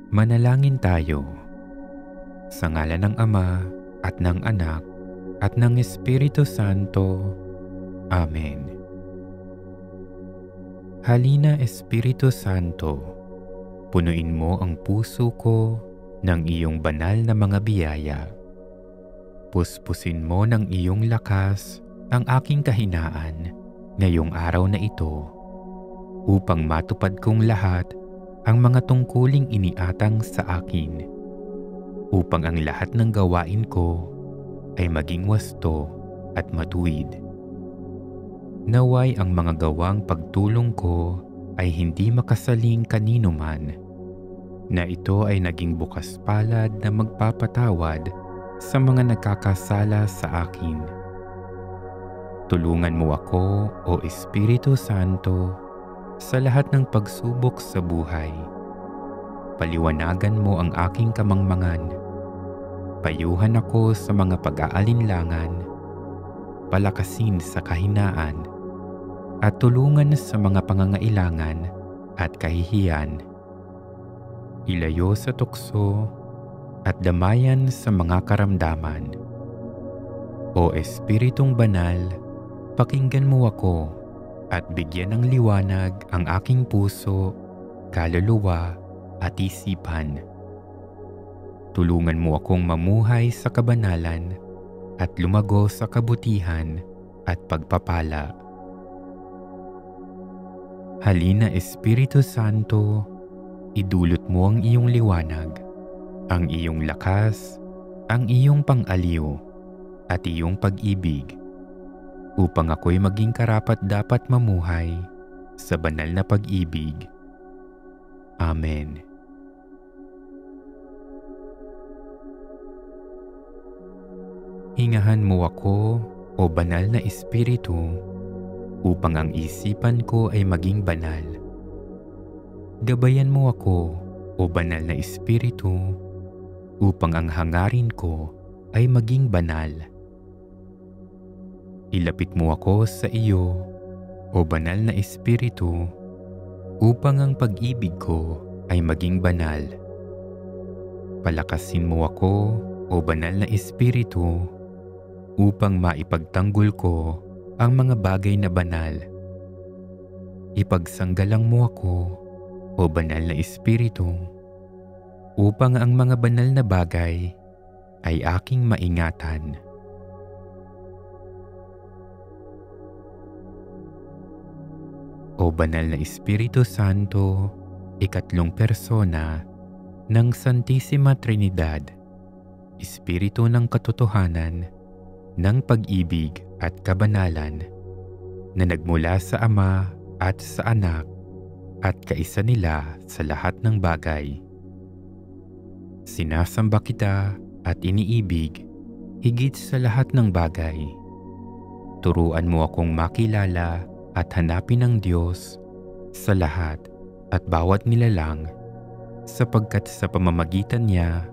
Manalangin tayo. Sa ngalan ng Ama at ng Anak at ng Espiritu Santo. Amen. Halina Espiritu Santo, punuin mo ang puso ko ng iyong banal na mga biyaya. Puspusin mo ng iyong lakas ang aking kahinaan ngayong araw na ito, upang matupad kong lahat ang mga tungkuling iniatang sa akin, upang ang lahat ng gawain ko ay maging wasto at matuwid. Naway ang mga gawang pagtulong ko ay hindi makasaling kanino man, na ito ay naging bukas palad na magpapatawad sa mga nagkakasala sa akin. Tulungan mo ako, O Espiritu Santo, sa lahat ng pagsubok sa buhay. Paliwanagan mo ang aking kamangmangan. Payuhan ako sa mga pag-aalinlangan. Palakasin sa kahinaan. At tulungan sa mga pangangailangan at kahihiyan. Ilayo sa tukso at damayan sa mga karamdaman. O Espiritong Banal, pakinggan mo ako at bigyan ng liwanag ang aking puso, kaluluwa at isipan. Tulungan mo akong mamuhay sa kabanalan at lumago sa kabutihan at pagpapala. Halina Espiritu Santo, idulot mo ang iyong liwanag, ang iyong lakas, ang iyong pang-aliw at iyong pag-ibig, upang ako'y maging karapat-dapat mamuhay sa banal na pag-ibig. Amen. Hingahan mo ako, O Banal na Espiritu, upang ang isipan ko ay maging banal. Gabayan mo ako, O Banal na Espiritu, upang ang hangarin ko ay maging banal. Ilapit mo ako sa iyo, O Banal na Espiritu, upang ang pag-ibig ko ay maging banal. Palakasin mo ako, O Banal na Espiritu, upang maipagtanggol ko ang mga bagay na banal. Ipagsanggalang mo ako, O Banal na Espiritu, upang ang mga banal na bagay ay aking maingatan. O Banal na Espiritu Santo, ikatlong persona ng Santissima Trinidad, Espiritu ng katotohanan, ng pag-ibig at kabanalan, na nagmula sa Ama at sa Anak at kaisa nila sa lahat ng bagay. Sinasamba kita at iniibig higit sa lahat ng bagay. Turuan mo akong makilala at hanapin ang Diyos sa lahat at bawat nilalang, sapagkat sa pamamagitan niya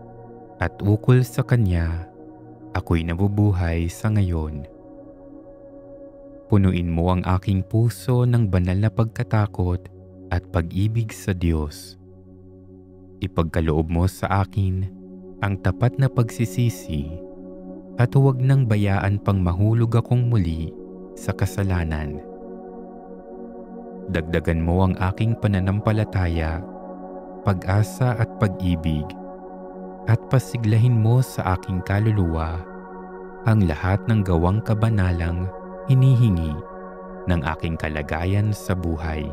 at ukol sa Kanya, ako'y nabubuhay sa ngayon. Punuin mo ang aking puso ng banal na pagkatakot at pag-ibig sa Diyos. Ipagkaloob mo sa akin ang tapat na pagsisisi at huwag nang bayaan pang mahulog akong muli sa kasalanan. Dagdagan mo ang aking pananampalataya, pag-asa at pag-ibig, at pasiglahin mo sa aking kaluluwa ang lahat ng gawang kabanalang hinihingi ng aking kalagayan sa buhay.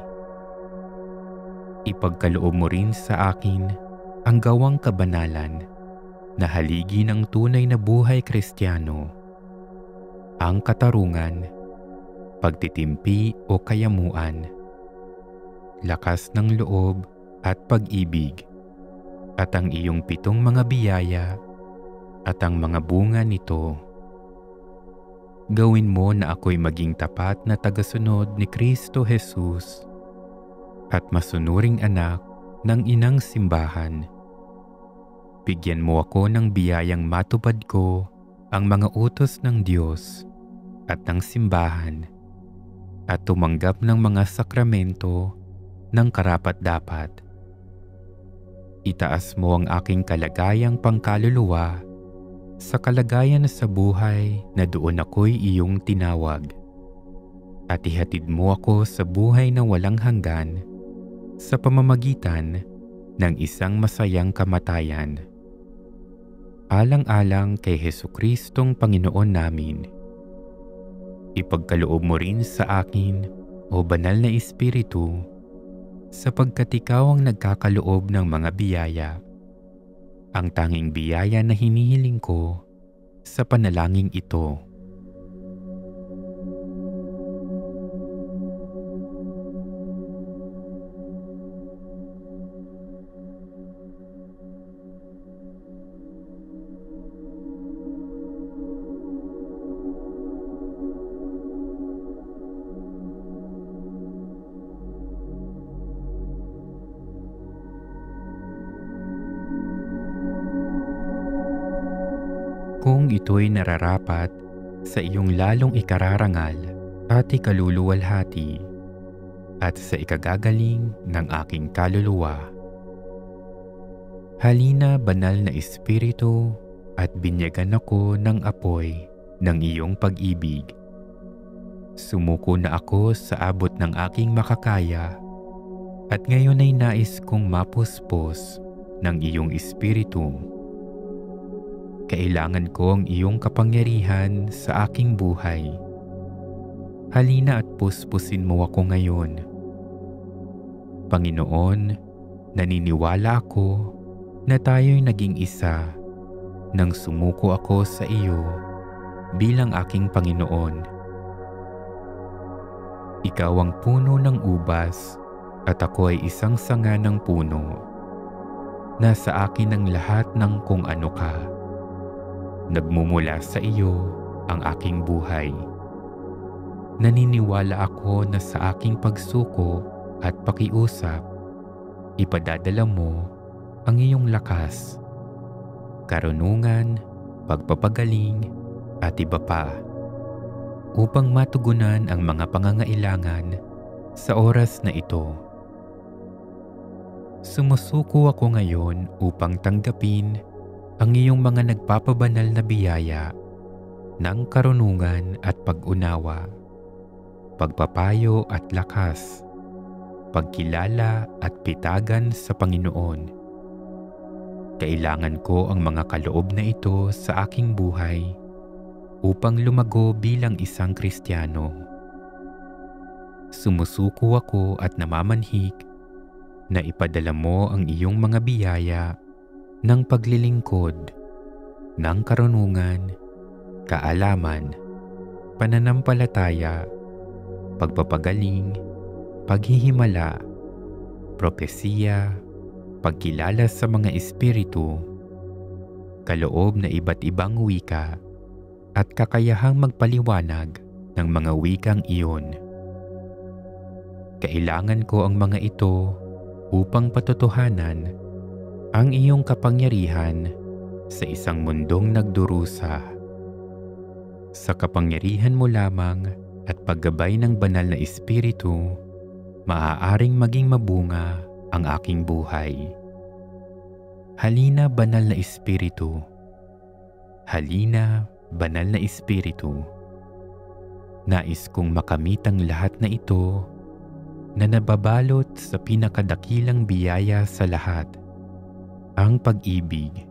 Ipagkaloob mo rin sa akin ang gawang kabanalan na haligi ng tunay na buhay Kristiyano, ang katarungan, pagtitimpi o kayamuan, lakas ng loob at pag-ibig, at ang iyong 7 mga biyaya at ang mga bunga nito. Gawin mo na ako'y maging tapat na tagasunod ni Kristo Jesus at masunuring anak ng inang simbahan. Bigyan mo ako ng biyayang matupad ko ang mga utos ng Diyos at ng simbahan at tumanggap ng mga sakramento ng karapat-dapat. Itaas mo ang aking kalagayang pangkaluluwa sa kalagayan sa buhay na doon ako'y iyong tinawag. At ihatid mo ako sa buhay na walang hanggan sa pamamagitan ng isang masayang kamatayan. Alang-alang kay Jesucristong Panginoon namin. Ipagkaloob mo rin sa akin, o Banal na Espiritu, sapagkat ikaw ang nagkakaloob ng mga biyaya. Ang tanging biyaya na hinihiling ko sa panalangin ito. Kung ito'y nararapat sa iyong lalong ikararangal at ikaluluwalhati at sa ikagagaling ng aking kaluluwa. Halina, Banal na Espiritu, at binyagan ako ng apoy ng iyong pag-ibig. Sumuko na ako sa abot ng aking makakaya at ngayon ay nais kong mapuspos ng iyong Espiritu. Kailangan ko ang iyong kapangyarihan sa aking buhay. Halina at puspusin mo ako ngayon. Panginoon, naniniwala ako na tayo'y naging isa nang sumuko ako sa iyo bilang aking Panginoon. Ikaw ang puno ng ubas at ako ay isang sanga ng puno. Nasa akin ang lahat ng kung ano ka. Nagmumula sa iyo ang aking buhay. Naniniwala ako na sa aking pagsuko at pakiusap, ipadadala mo ang iyong lakas, karunungan, pagpapagaling at iba pa upang matugunan ang mga pangangailangan sa oras na ito. Sumusuko ako ngayon upang tanggapin ang iyong mga nagpapabanal na biyaya ng karunungan at pag-unawa, pagpapayo at lakas, pagkilala at pitagan sa Panginoon. Kailangan ko ang mga kaloob na ito sa aking buhay upang lumago bilang isang Kristiyano. Sumusuko ako at namamanhik na ipadala mo ang iyong mga biyaya ng paglilingkod, ng karunungan, kaalaman, pananampalataya, pagpapagaling, paghihimala, propesiya, pagkilala sa mga espiritu, kaloob na iba't ibang wika, at kakayahang magpaliwanag ng mga wikang iyon. Kailangan ko ang mga ito upang patotohanan ang iyong kapangyarihan sa isang mundong nagdurusa. Sa kapangyarihan mo lamang at paggabay ng Banal na Espiritu, maaaring maging mabunga ang aking buhay. Halina, Banal na Espiritu. Halina, Banal na Espiritu. Nais kong makamit ang lahat na ito na nababalot sa pinakadakilang biyaya sa lahat, ang pag-ibig.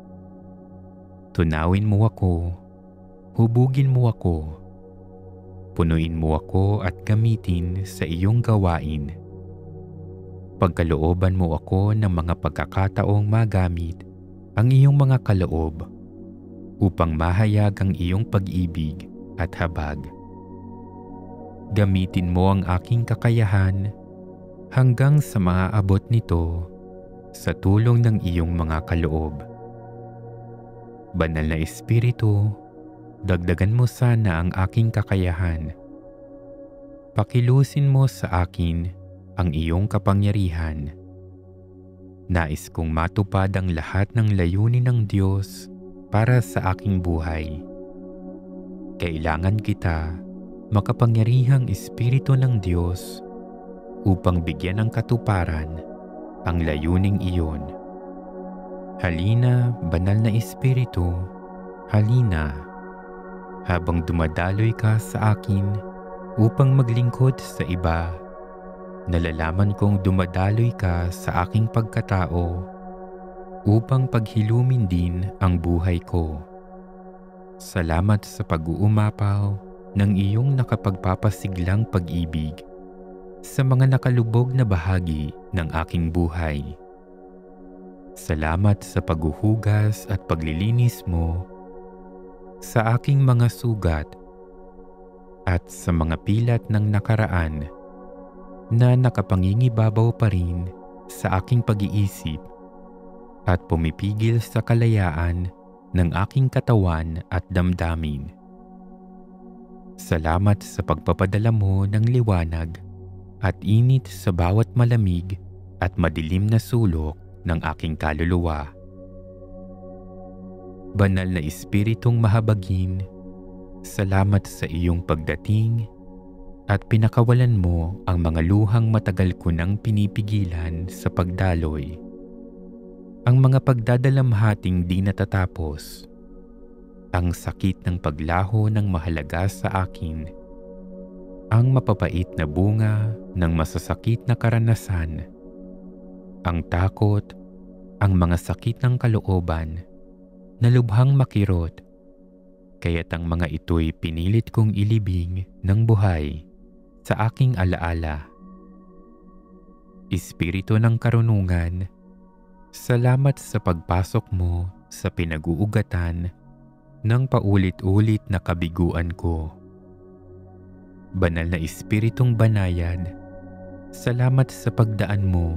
Tunawin mo ako, hubugin mo ako, punuin mo ako at gamitin sa iyong gawain. Pagkalooban mo ako ng mga pagkakataong magamit ang iyong mga kaloob upang mahayag ang iyong pag-ibig at habag. Gamitin mo ang aking kakayahan hanggang sa maaabot nito sa tulong ng iyong mga kaloob. Banal na Espiritu, dagdagan mo sana ang aking kakayahan. Pakilusin mo sa akin ang iyong kapangyarihan. Nais kong matupad ang lahat ng layunin ng Diyos para sa aking buhay. Kailangan kita, makapangyarihang Espiritu ng Diyos, upang bigyan ng katuparan ang layuning iyon. Halina, Banal na Espiritu, halina. Habang dumadaloy ka sa akin upang maglingkod sa iba, nalalaman kong dumadaloy ka sa aking pagkatao upang paghilumin din ang buhay ko. Salamat sa pag-uumapaw ng iyong nakapagpapasiglang pag-ibig sa mga nakalubog na bahagi ng aking buhay. Salamat sa paghuhugas at paglilinis mo sa aking mga sugat at sa mga pilat ng nakaraan na nakapangingibabaw pa rin sa aking pag-iisip at pumipigil sa kalayaan ng aking katawan at damdamin. Salamat sa pagpapadala mo ng liwanag at init sa bawat malamig at madilim na sulok ng aking kaluluwa. Banal na Espiritong mahabagin, salamat sa iyong pagdating at pinakawalan mo ang mga luhang matagal ko nang pinipigilan sa pagdaloy. Ang mga pagdadalamhating di natatapos, ang sakit ng paglaho ng mahalaga sa akin, ang mapapait na bunga ng masasakit na karanasan, ang takot, ang mga sakit ng kalooban na lubhang makirot, kaya't ang mga ito'y pinilit kong ilibing ng buhay sa aking alaala. Espiritu ng karunungan, salamat sa pagpasok mo sa pinag-uugatan ng paulit-ulit na kabiguan ko. Banal na Espiritong banayad, salamat sa pagdaan mo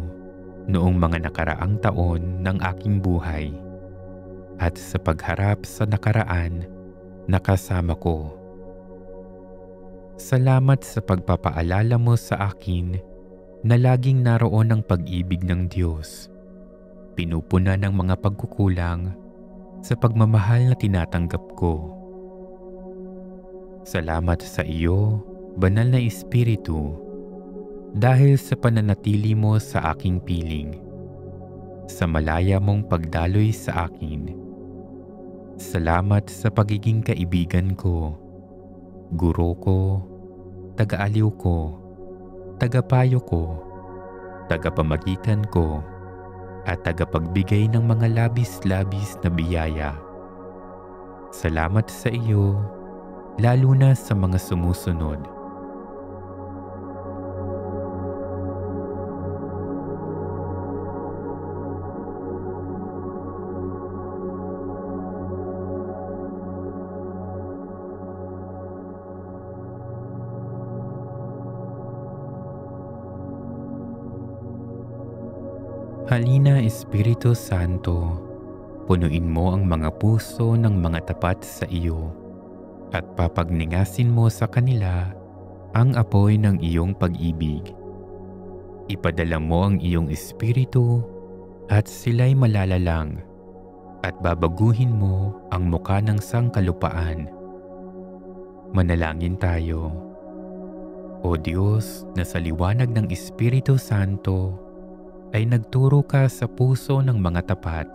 noong mga nakaraang taon ng aking buhay at sa pagharap sa nakaraan na kasama ko. Salamat sa pagpapaalala mo sa akin na laging naroon ang pag-ibig ng Diyos, pinupuna ng mga pagkukulang sa pagmamahal na tinatanggap ko. Salamat sa iyo, Banal na Espiritu, dahil sa pananatili mo sa aking piling, sa malaya mong pagdaloy sa akin. Salamat sa pagiging kaibigan ko, guro ko, taga-aliw ko, tagapayo ko, tagapamagitan ko, at tagapagbigay ng mga labis-labis na biyaya. Salamat sa iyo, lalo na sa mga sumusunod. Halina, Espiritu Santo, punuin mo ang mga puso ng mga tapat sa iyo at papagningasin mo sa kanila ang apoy ng iyong pag-ibig. Ipadala mo ang iyong Espiritu at sila'y malalalang at babaguhin mo ang muka ng sangkalupaan. Manalangin tayo. O Diyos, na sa liwanag ng Espiritu Santo ay nagturo ka sa puso ng mga tapat.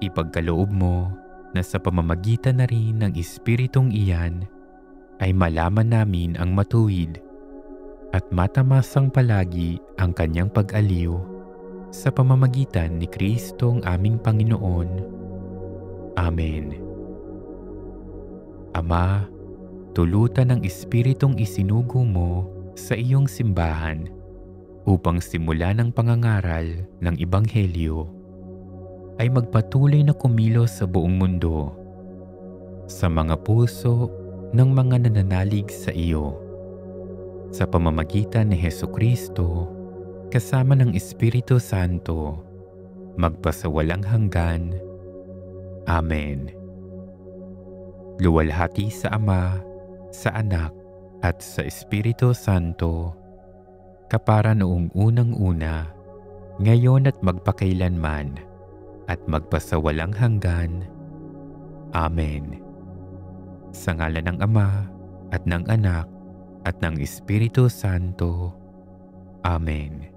Ipagkaloob mo na sa pamamagitan na rin ng Espiritong iyan ay malaman namin ang matuwid at matamasang palagi ang kanyang pag-aliw sa pamamagitan ni Kristong aming Panginoon. Amen. Ama, tulutan ng Espiritong isinugo mo sa iyong simbahan upang simulan ang pangangaral ng Ebanghelyo ay magpatuloy na kumilos sa buong mundo, sa mga puso ng mga nananalig sa iyo. Sa pamamagitan ni Hesukristo, kasama ng Espiritu Santo, magpasawalang hanggan. Amen. Luwalhati sa Ama, sa Anak, at sa Espiritu Santo, kapara noong unang-una, ngayon at magpakailanman, at magpasawalang hanggan. Amen. Sa ngalan ng Ama, at ng Anak, at ng Espiritu Santo. Amen.